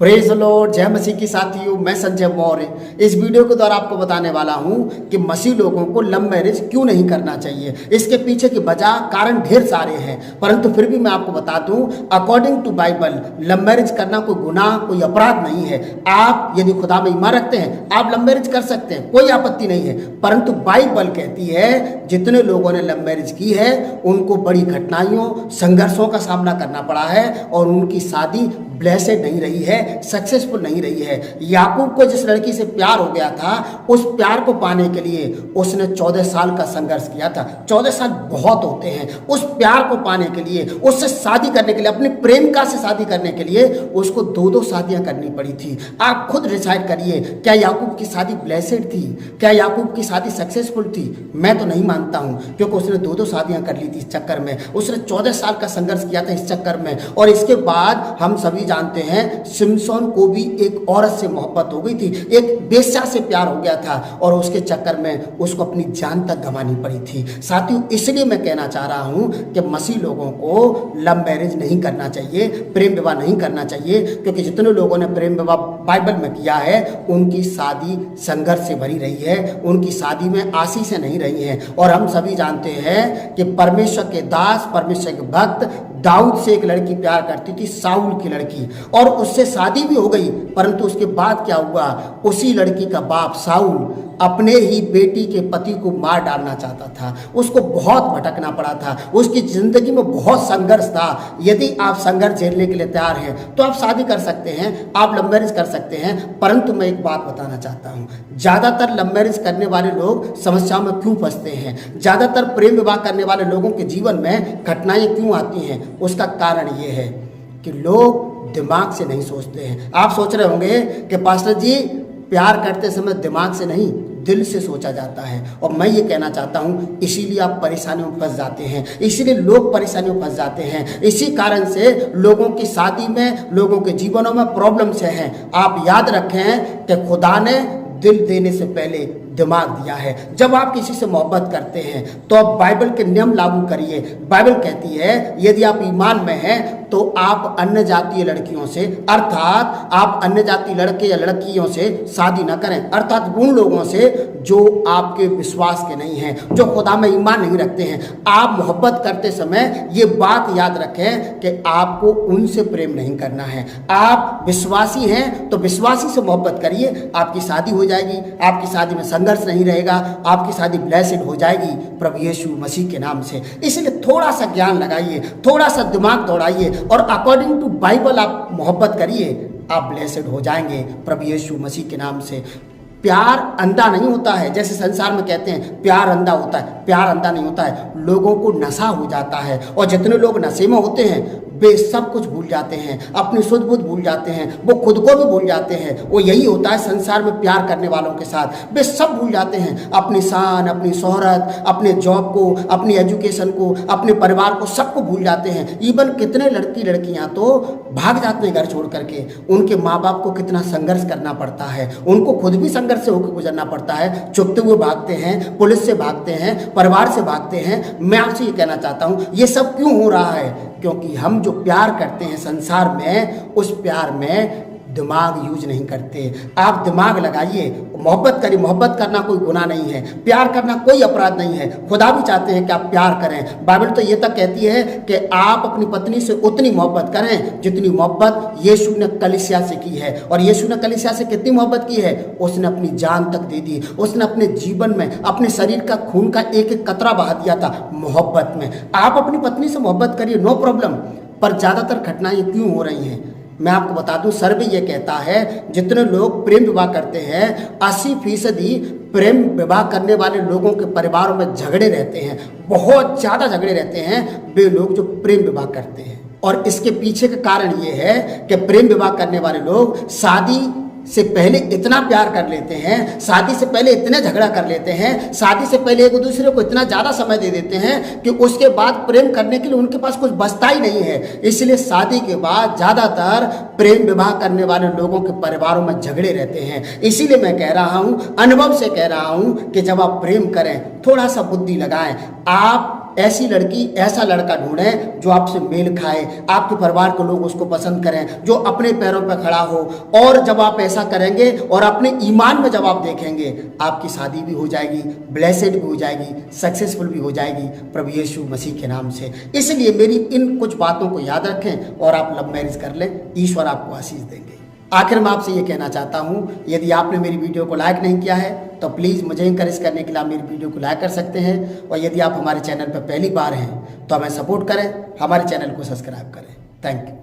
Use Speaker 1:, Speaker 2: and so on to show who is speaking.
Speaker 1: Praise the Lord, जय मसीह की साथियों। मैं संजय मौर्य इस वीडियो के द्वारा आपको बताने वाला हूं कि मसीह लोगों को लव मैरिज क्यों नहीं करना चाहिए। इसके पीछे की वजह कारण ढेर सारे हैं, परंतु फिर भी मैं आपको बता दूं, according to Bible love marriage करना कोई गुनाह, कोई अपराध नहीं है। आप यदि खुदा में ईमान रखते हैं, आप लव मैरिज कर सकते हैं, कोई आपत्ति नहीं है। परंतु बाइबल कहती है जितने लोगों ने लव मैरिज की है उनको बड़ी कठिनाइयों, संघर्षों का सामना करना पड़ा है और उनकी शादी ब्लेसेड नहीं रही है, सक्सेसफुल नहीं रही है। याकूब को जिस लड़की से प्यार हो गया था, उस प्यार को पाने के लिए उसने 14 साल का संघर्ष किया था। 14 साल बहुत होते हैं। उस प्यार को पाने के लिए, उससे शादी करने के लिए, अपनी प्रेमिका से शादी करने के लिए उसको 2-2 शादियां करनी पड़ी थी। आप खुद डिसाइड करिए, क्या याकूब की शादी ब्लेसेड थी? क्या याकूब की शादी सक्सेसफुल थी? मैं तो नहीं मानता हूं, क्योंकि उसने 2-2 शादियां कर ली थी इस चक्कर में। उसने 14 साल का संघर्ष किया था इस चक्कर में। और इसके बाद हम सभी जानते हैं सिमसोन को भी एक औरत से मोहब्बत हो गई थी, एक बेश्या से प्यार हो गया था और उसके चक्कर में उसको अपनी जान तक गंवानी पड़ी थी। साथियों, इसलिए मैं कहना चाह रहा हूं कि मसीह लोगों को लव मैरिज नहीं करना चाहिए, प्रेम विवाह नहीं करना चाहिए, क्योंकि जितने लोगों ने प्रेम विवाह बाइबल में किया है उनकी शादी संघर्ष से भरी रही है, उनकी शादी में आशीष नहीं रही है। और हम सभी जानते हैं कि परमेश्वर के दास, परमेश्वर के भक्त दाऊद से एक लड़की प्यार करती थी, साउल की लड़की, और उससे शादी भी हो गई। परंतु उसके बाद क्या हुआ, उसी लड़की का बाप साउल अपने ही बेटी के पति को मार डालना चाहता था। उसको बहुत भटकना पड़ा था, उसकी जिंदगी में बहुत संघर्ष था। यदि आप संघर्ष झेलने के लिए तैयार हैं तो आप शादी कर सकते हैं, आप लव मैरिज कर सकते हैं। परंतु मैं एक बात बताना चाहता हूं, ज्यादातर लव मैरिज करने वाले लोग समस्याओं में क्यों फंसते हैं, ज्यादातर प्रेम विवाह करने वाले लोगों के जीवन में कठिनाइयां क्यों आती हैं, उसका कारण ये है कि लोग दिमाग से नहीं सोचते हैं। आप सोच रहे होंगे कि पास्टर जी प्यार करते समय दिमाग से नहीं, दिल से सोचा जाता है। और मैं ये कहना चाहता हूँ, इसीलिए आप परेशानियों में फंस जाते हैं, इसीलिए लोग परेशानियों में फंस जाते हैं। इसी कारण से लोगों की शादी में, लोगों के जीवनों में प्रॉब्लम से हैं। आप याद रखें कि खुदा ने दिल देने से पहले दिमाग दिया है। जब आप किसी से मोहब्बत करते हैं तो आप बाइबल के नियम लागू करिए। बाइबल कहती है यदि आप ईमान में हैं तो आप अन्य जातीय लड़कियों से, अर्थात आप अन्य जातीय लड़के या लड़कियों से शादी न करें, अर्थात उन लोगों से जो आपके विश्वास के नहीं हैं, जो खुदा में ईमान नहीं रखते हैं। आप मोहब्बत करते समय ये बात याद रखें कि आपको उनसे प्रेम नहीं करना है। आप विश्वासी हैं तो विश्वासी से मोहब्बत करिए, आपकी शादी हो जाएगी, आपकी शादी में संघर्ष नहीं रहेगा, आपकी शादी ब्लेसिड हो जाएगी प्रभु यीशु मसीह के नाम से। इसलिए थोड़ा सा ज्ञान लगाइए, थोड़ा सा दिमाग दौड़ाइए और अकॉर्डिंग टू बाइबल आप मोहब्बत करिए, आप ब्लेसिड हो जाएंगे प्रभु यीशु मसीह के नाम से। प्यार अंधा नहीं होता है, जैसे संसार में कहते हैं प्यार अंधा होता है। प्यार अंधा नहीं होता है, लोगों को नशा हो जाता है। और जितने लोग नशे में होते हैं वे सब कुछ भूल जाते हैं, अपनी सुध बुध भूल जाते हैं, वो खुद को भी भूल जाते हैं। वो यही होता है संसार में प्यार करने वालों के साथ, वे सब भूल जाते हैं, अपनी शान, अपनी शोहरत, अपने जॉब को, अपनी एजुकेशन को, अपने परिवार को, सबको भूल जाते हैं। इवन कितने लड़की लड़कियां तो भाग जाते हैं घर छोड़ करके। उनके माँ बाप को कितना संघर्ष करना पड़ता है, उनको खुद भी संघर्ष से होकर गुजरना पड़ता है। चुपते हुए भागते हैं, पुलिस से भागते हैं, परिवार से भागते हैं। मैं आपसे ये कहना चाहता हूँ, ये सब क्यों हो रहा है? क्योंकि हम जो प्यार करते हैं संसार में, उस प्यार में दिमाग यूज नहीं करते। आप दिमाग लगाइए, मोहब्बत करिए। मोहब्बत करना कोई गुनाह नहीं है, प्यार करना कोई अपराध नहीं है। खुदा भी चाहते हैं कि आप प्यार करें। बाइबल तो ये तक कहती है कि आप अपनी पत्नी से उतनी मोहब्बत करें जितनी मोहब्बत यीशु ने कलीसिया से की है। और यीशु ने कलीसिया से कितनी मोहब्बत की है? उसने अपनी जान तक दे दी। उसने अपने जीवन में अपने शरीर का खून का एक एक कतरा बहा दिया था मोहब्बत में। आप अपनी पत्नी से मोहब्बत करिए, नो प्रॉब्लम। पर ज़्यादातर घटनाएं क्यों हो रही हैं? मैं आपको बता दूं, सर्वे ये कहता है जितने लोग प्रेम विवाह करते हैं 80% प्रेम विवाह करने वाले लोगों के परिवारों में झगड़े रहते हैं, बहुत ज़्यादा झगड़े रहते हैं वे लोग जो प्रेम विवाह करते हैं। और इसके पीछे का कारण ये है कि प्रेम विवाह करने वाले लोग शादी से पहले इतना प्यार कर लेते हैं, शादी से पहले इतने झगड़ा कर लेते हैं, शादी से पहले एक दूसरे को इतना ज़्यादा समय दे देते हैं कि उसके बाद प्रेम करने के लिए उनके पास कुछ बचता ही नहीं है। इसलिए शादी के बाद ज़्यादातर प्रेम विवाह करने वाले लोगों के परिवारों में झगड़े रहते हैं। इसीलिए मैं कह रहा हूँ, अनुभव से कह रहा हूँ कि जब आप प्रेम करें थोड़ा सा बुद्धि लगाएं। आप ऐसी लड़की, ऐसा लड़का ढूंढें जो आपसे मेल खाए, आपके परिवार के लोग उसको पसंद करें, जो अपने पैरों पर खड़ा हो। और जब आप ऐसा करेंगे और अपने ईमान में जब आप देखेंगे, आपकी शादी भी हो जाएगी, ब्लेसेड भी हो जाएगी, सक्सेसफुल भी हो जाएगी प्रभु यीशु मसीह के नाम से। इसलिए मेरी इन कुछ बातों को याद रखें और आप लव मैरिज कर लें, ईश्वर आपको आशीष देंगे। आखिर में आपसे ये कहना चाहता हूँ, यदि आपने मेरी वीडियो को लाइक नहीं किया है तो प्लीज़ मुझे इंकरेज करने के लिए आप मेरी वीडियो को लाइक कर सकते हैं। और यदि आप हमारे चैनल पर पहली बार हैं तो हमें सपोर्ट करें, हमारे चैनल को सब्सक्राइब करें। Thank you.